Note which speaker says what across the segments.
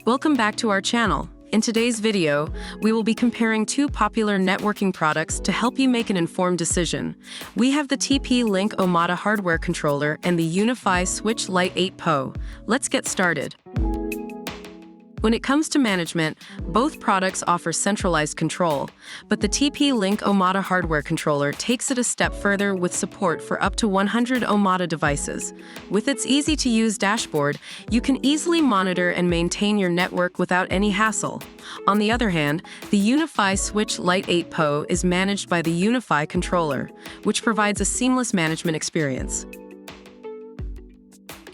Speaker 1: Welcome back to our channel. In today's video, we will be comparing two popular networking products to help you make an informed decision. We have the TP-Link Omada hardware controller and the UniFi Switch Lite 8 PoE. Let's get started. When it comes to management, both products offer centralized control, but the TP-Link Omada hardware controller takes it a step further with support for up to 100 Omada devices. With its easy-to-use dashboard, you can easily monitor and maintain your network without any hassle. On the other hand, the UniFi Switch Lite 8 PoE is managed by the UniFi Controller, which provides a seamless management experience.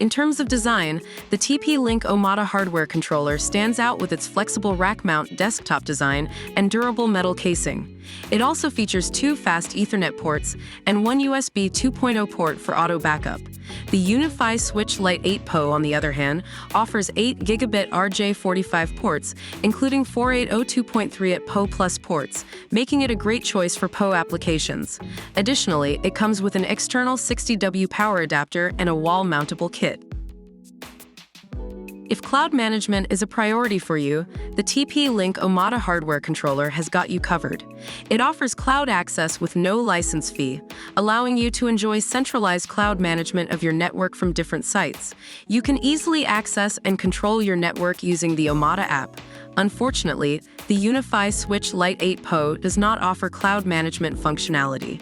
Speaker 1: In terms of design, the TP-Link Omada hardware controller stands out with its flexible rack-mount desktop design and durable metal casing. It also features two fast Ethernet ports and one USB 2.0 port for auto backup. The UniFi Switch Lite 8 PoE, on the other hand, offers 8 Gigabit RJ45 ports, including 4802.3 at PoE Plus ports, making it a great choice for PoE applications. Additionally, it comes with an external 60W power adapter and a wall-mountable kit. If cloud management is a priority for you, the TP-Link Omada hardware controller has got you covered. It offers cloud access with no license fee, allowing you to enjoy centralized cloud management of your network from different sites. You can easily access and control your network using the Omada app. Unfortunately, the UniFi Switch Lite 8 PoE does not offer cloud management functionality.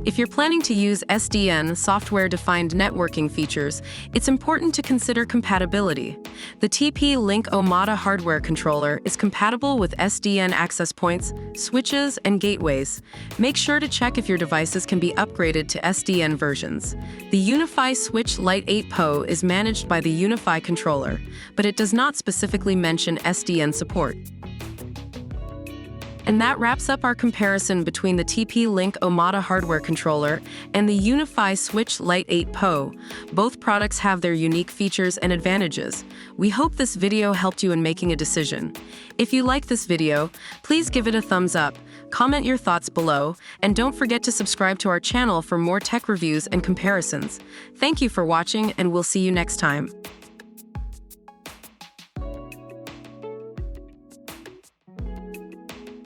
Speaker 1: If you're planning to use SDN software-defined networking features, it's important to consider compatibility. The TP-Link Omada hardware controller is compatible with SDN access points, switches, and gateways. Make sure to check if your devices can be upgraded to SDN versions. The UniFi Switch Lite 8 PoE is managed by the UniFi Controller, but it does not specifically mention SDN support. And that wraps up our comparison between the TP-Link Omada hardware controller and the UniFi Switch Lite 8 PoE. Both products have their unique features and advantages. We hope this video helped you in making a decision. If you like this video, please give it a thumbs up, comment your thoughts below, and don't forget to subscribe to our channel for more tech reviews and comparisons. Thank you for watching, and we'll see you next time.